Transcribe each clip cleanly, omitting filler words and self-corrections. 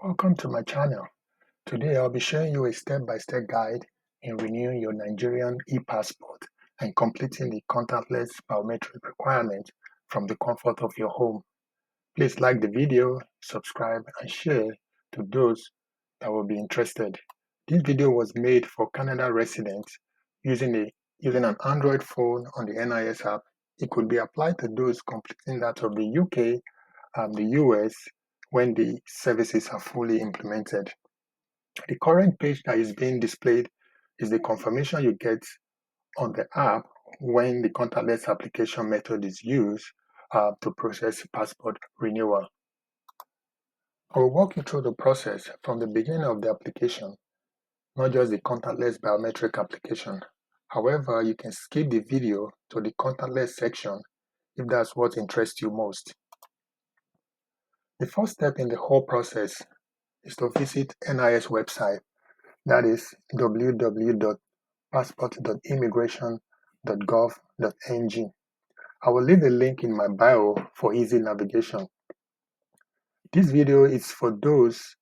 Welcome to my channel. Today I'll be showing you a step-by-step guide in renewing your Nigerian e-passport and completing the contactless biometric requirement from the comfort of your home. Please like the video, subscribe and share to those that will be interested. This video was made for Canada residents using an Android phone on the NIS app. It could be applied to those completing that of the UK and the US when the services are fully implemented. The current page that is being displayed is the confirmation you get on the app when the contactless application method is used to process passport renewal. I will walk you through the process from the beginning of the application, not just the contactless biometric application. However, you can skip the video to the contactless section if that's what interests you most. The first step in the whole process is to visit NIS website, that is www.passport.immigration.gov.ng. I will leave a link in my bio for easy navigation. This video is for those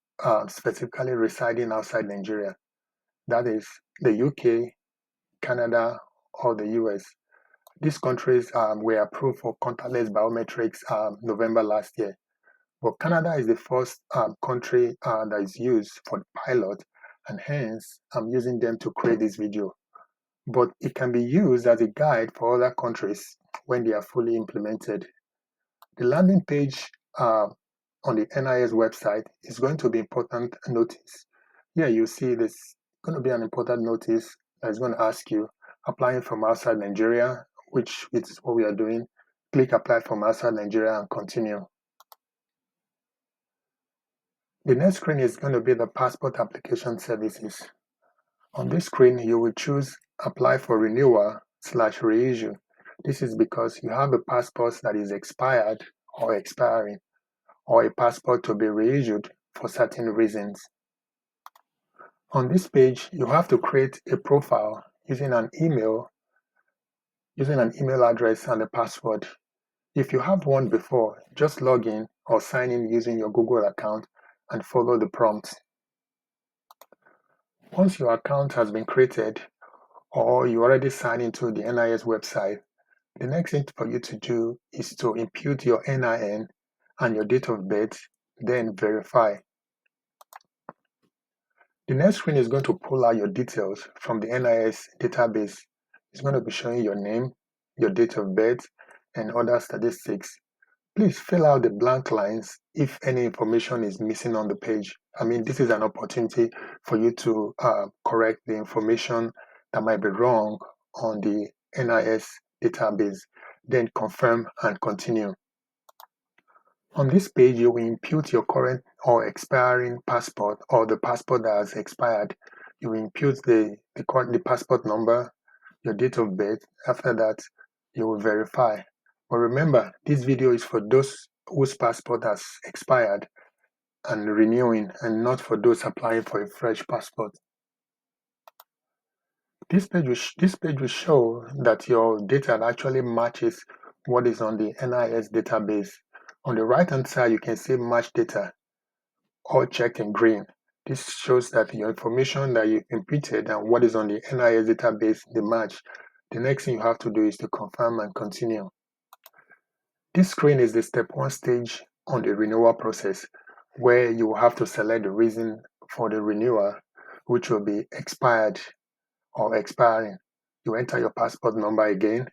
specifically residing outside Nigeria, that is the UK, Canada, or the US. These countries were approved for contactless biometrics November last year. But Canada is the first country that is used for the pilot, and hence I'm using them to create this video. But it can be used as a guide for other countries when they are fully implemented. The landing page on the NIS website is going to be important notice. Here you see this going to be an important notice that is going to ask you applying from outside Nigeria, which is what we are doing. Click apply from outside Nigeria and continue. The next screen is going to be the passport application services. On this screen, you will choose apply for renewal/reissue. This is because you have a passport that is expired or expiring, or a passport to be reissued for certain reasons. On this page, you have to create a profile using an email address and a password. If you have one before, just log in or sign in using your Google account and follow the prompts. Once your account has been created or you already signed into the NIS website, the next thing for you to do is to input your NIN and your date of birth, then verify. The next screen is going to pull out your details from the NIS database. It's going to be showing your name, your date of birth, and other statistics. Please fill out the blank lines if any information is missing on the page. This is an opportunity for you to correct the information that might be wrong on the NIS database. Then confirm and continue. On this page, you will input your current or expiring passport or the passport that has expired. You will input the passport number, your date of birth. After that, you will verify. But remember, this video is for those whose passport has expired and renewing, and not for those applying for a fresh passport. This page will show that your data actually matches what is on the NIS database. On the right-hand side, you can see match data, all checked in green. This shows that your information that you've inputted and what is on the NIS database, they match. The next thing you have to do is to confirm and continue. This screen is the step 1 stage on the renewal process, where you will have to select the reason for the renewal, which will be expired or expiring. You enter your passport number again,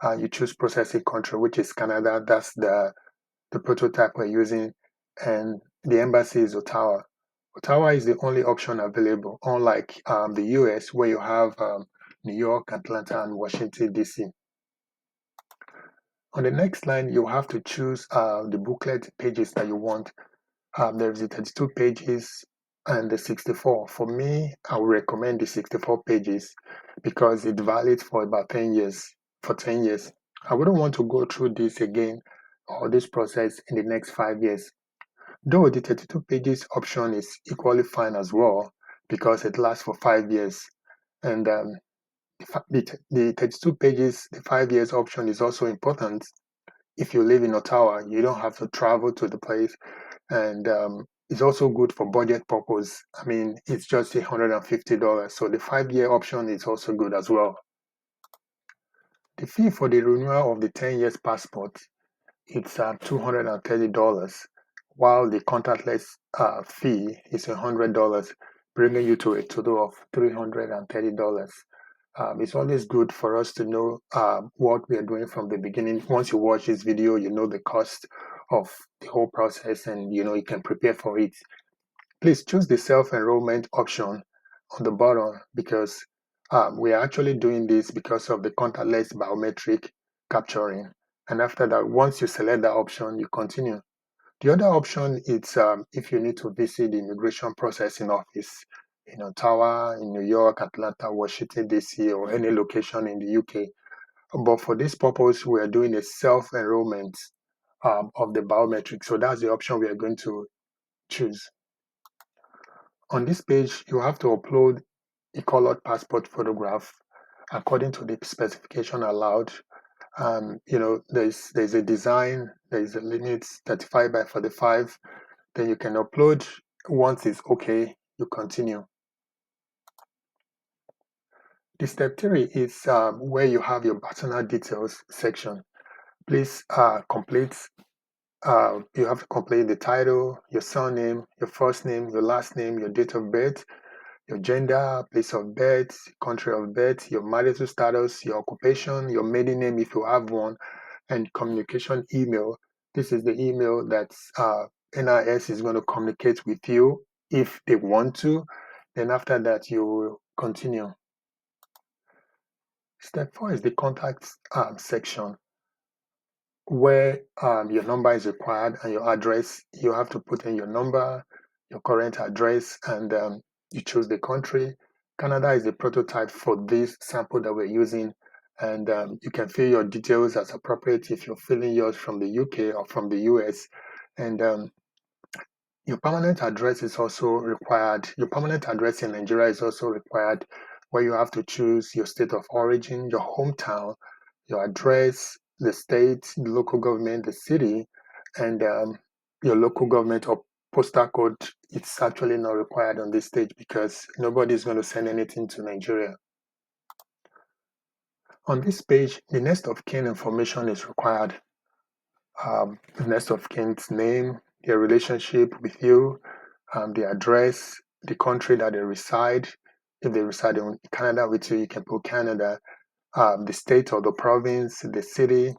and you choose processing country, which is Canada. That's the prototype we're using, and the embassy is Ottawa. Ottawa is the only option available, unlike the US, where you have New York, Atlanta, and Washington, D.C. On the next line, you have to choose the booklet pages that you want. There's the 32 pages and the 64. For me, I would recommend the 64 pages because it's valid for about 10 years. For 10 years. I wouldn't want to go through this again or this process in the next 5 years. Though the 32 pages option is equally fine as well because it lasts for 5 years. And the 32 pages, the 5 years option is also important. If you live in Ottawa, you don't have to travel to the place, and It's also good for budget purpose. I mean, it's just $150. So the 5-year option is also good as well. The fee for the renewal of the 10 years passport, it's $230, while the contactless fee is $100, bringing you to a total of $330. It's always good for us to know what we are doing from the beginning. Once you watch this video, you know the cost of the whole process, and you can prepare for it. Please choose the self-enrollment option on the bottom, because we are actually doing this because of the contactless biometric capturing. And after that, once you select that option, you continue. The other option is if you need to visit the immigration processing office in Ottawa, in New York, Atlanta, Washington, D.C., or any location in the UK. But for this purpose, we are doing a self-enrollment of the biometric. So that's the option we are going to choose. On this page, you have to upload a colored passport photograph according to the specification allowed. There's a design, there's a limit 35 by 45. Then you can upload. Once it's okay, you continue. The step 3 is where you have your personal details section. Please complete. You have to complete the title, your surname, your first name, your last name, your date of birth, your gender, place of birth, country of birth, your marital status, your occupation, your maiden name if you have one, and communication email. This is the email that NIS is going to communicate with you if they want to. Then after that, you will continue. Step 4 is the contact section, where your number is required and your address. You have to put in your number, your current address, and you choose the country. Canada is the prototype for this sample that we're using, and you can fill your details as appropriate if you're filling yours from the UK or from the US. And your permanent address is also required. Your permanent address in Nigeria is also required, where you have to choose your state of origin, your hometown, your address, the state, the local government, the city, and your local government or postal code. It's actually not required on this stage because nobody is going to send anything to Nigeria. On this page, the next of kin information is required. The next of kin's name, their relationship with you, the address, the country that they reside. If they reside in Canada with you, you can put Canada, the state or the province, the city,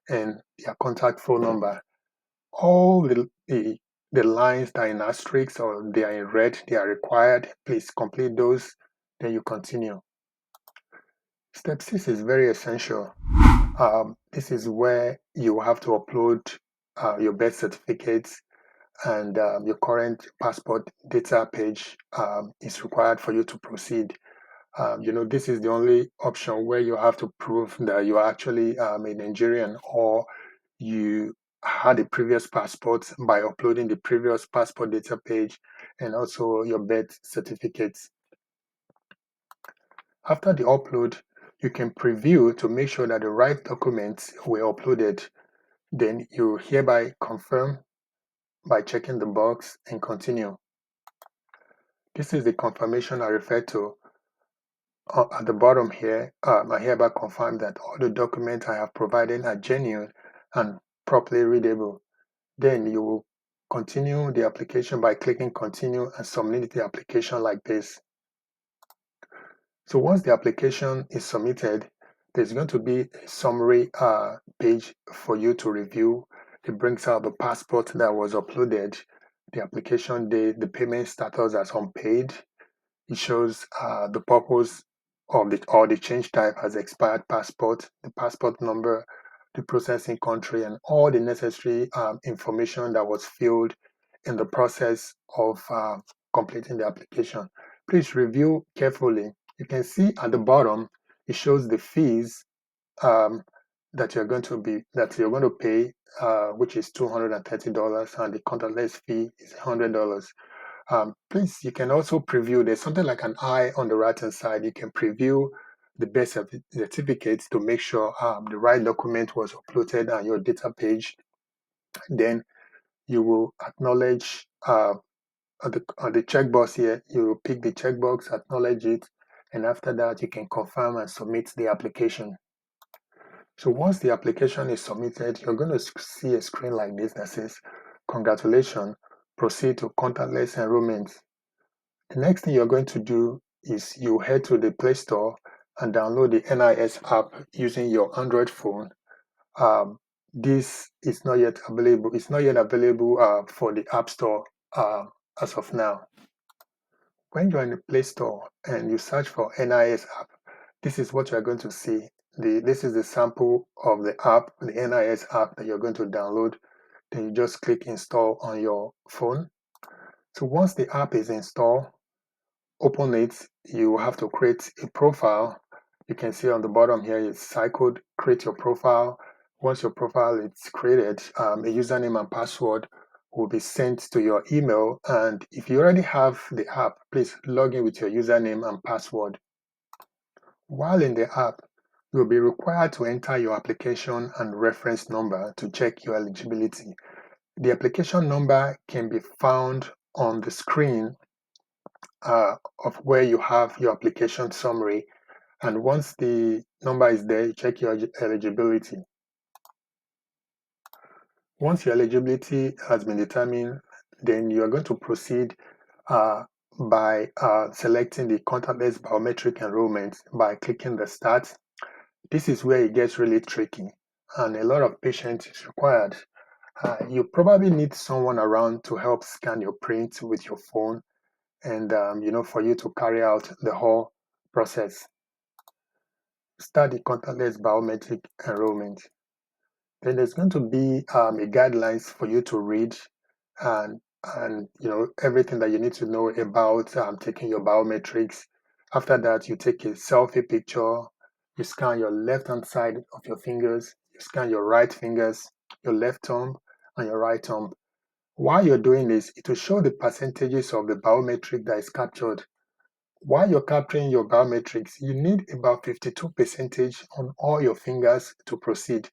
and their contact phone number. All the lines that are in asterisks or they are in red, they are required. Please complete those, then you continue. Step 6 is very essential. This is where you have to upload your birth certificates, and your current passport data page is required for you to proceed. This is the only option where you have to prove that you are actually a Nigerian, or you had a previous passport by uploading the previous passport data page and also your birth certificates. After the upload, you can preview to make sure that the right documents were uploaded. Then you hereby confirm by checking the box and continue. This is the confirmation I referred to at the bottom here. I hereby confirm that all the documents I have provided are genuine and properly readable. Then you will continue the application by clicking continue and submit the application like this. So once the application is submitted, there's going to be a summary page for you to review. It brings out the passport that was uploaded, the application date, the payment status as unpaid. It shows the purpose of the change type as expired passport, the passport number, the processing country, and all the necessary information that was filled in the process of completing the application. Please review carefully. You can see at the bottom, it shows the fees that you're going to pay, which is $230, and the contactless fee is $100. Please, you can also preview. There's something like an eye on the right hand side. You can preview the birth certificates to make sure the right document was uploaded on your data page. Then you will acknowledge on the checkbox here, you will pick the checkbox, acknowledge it, and after that, you can confirm and submit the application. So once the application is submitted, you're going to see a screen like this that says, congratulations, proceed to contactless enrollment. The next thing you're going to do is you head to the Play Store and download the NIS app using your Android phone. This is not yet available. It's not yet available for the App Store as of now. When you're in the Play Store and you search for NIS app, this is what you're going to see. This is the sample of the app, the NIS app that you're going to download. Then you just click install on your phone. So once the app is installed, open it. You have to create a profile. You can see on the bottom here it's cycled, create your profile. Once your profile is created, a username and password will be sent to your email. And if you already have the app, please log in with your username and password. While in the app, you'll be required to enter your application and reference number to check your eligibility. The application number can be found on the screen of where you have your application summary. And once the number is there, you check your eligibility. Once your eligibility has been determined, then you are going to proceed by selecting the contactless biometric enrollment by clicking the start. This is where it gets really tricky and a lot of patience is required. You probably need someone around to help scan your print with your phone and for you to carry out the whole process. Start the contactless biometric enrollment. Then there's going to be a guidelines for you to read and everything that you need to know about taking your biometrics. After that, you take a selfie picture. You scan your left hand side of your fingers. You scan your right fingers, your left thumb, and your right thumb. While you're doing this, it will show the percentages of the biometric that is captured. While you're capturing your biometrics, you need about 52% on all your fingers to proceed.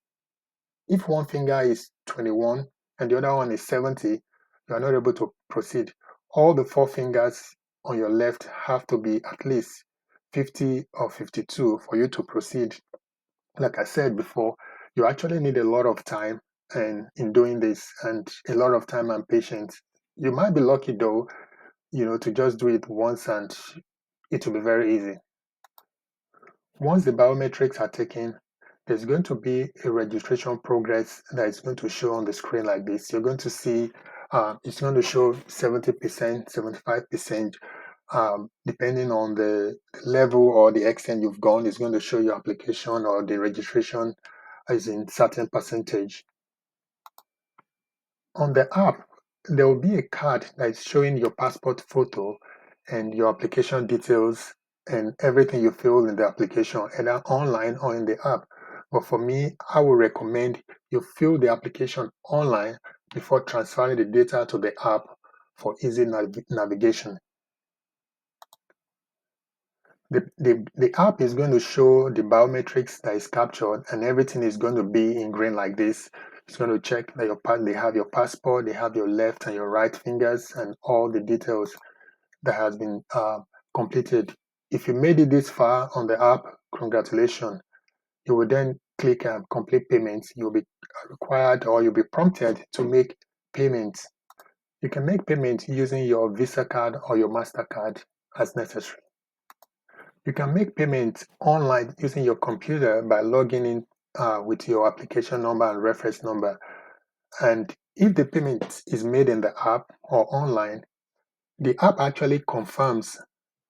If one finger is 21 and the other one is 70, you are not able to proceed. All the four fingers on your left have to be at least 50 or 52 for you to proceed. Like I said before, you actually need a lot of time and in doing this and a lot of time and patience. You might be lucky though, to just do it once and it will be very easy. Once the biometrics are taken, there's going to be a registration progress that is going to show on the screen like this. You're going to see it's going to show 70%, 75%, depending on the level or the extent you've gone. It's going to show your application or the registration is in certain percentage. On the app, there will be a card that is showing your passport photo and your application details and everything you fill in the application, either online or in the app. But for me, I would recommend you fill the application online before transferring the data to the app for easy navigation. The app is going to show the biometrics that is captured and everything is going to be in green like this. It's going to check that they have your passport, they have your left and your right fingers and all the details that has been completed. If you made it this far on the app, congratulations. You will then click complete payments. You'll be required or you'll be prompted to make payments. You can make payments using your Visa card or your MasterCard as necessary. You can make payments online using your computer by logging in with your application number and reference number. And if the payment is made in the app or online, the app actually confirms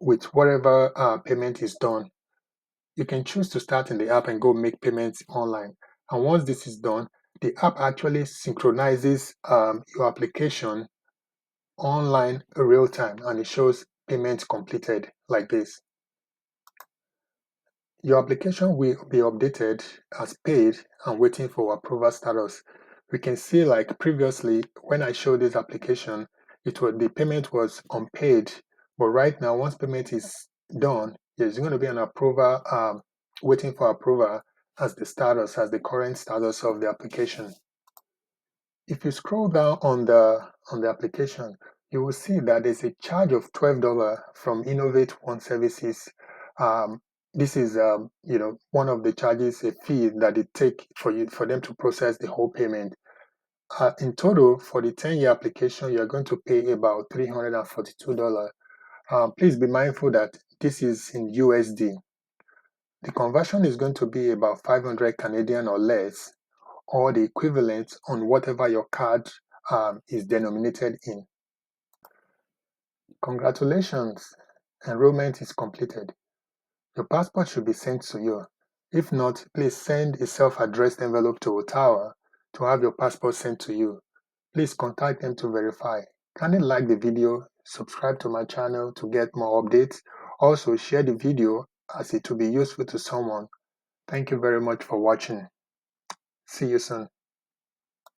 with whatever payment is done. You can choose to start in the app and go make payments online. And once this is done, the app actually synchronizes your application online real time and it shows payments completed like this. Your application will be updated as paid and waiting for approval status. We can see like previously when I showed this application, the payment was unpaid, but right now once payment is done, there's going to be an approval waiting for approval as the current status of the application. If you scroll down on the application, you will see that there's a charge of $12 from Innovate One Services. This is one of the charges, a fee that they take for them to process the whole payment. In total, for the 10-year application, you're going to pay about $342. Please be mindful that this is in USD. The conversion is going to be about 500 Canadian or less, or the equivalent on whatever your card is denominated in. Congratulations, enrollment is completed. Your passport should be sent to you. If not, please send a self-addressed envelope to Ottawa to have your passport sent to you. Please contact them to verify. Kindly like the video, subscribe to my channel to get more updates. Also, share the video as it will be useful to someone. Thank you very much for watching. See you soon.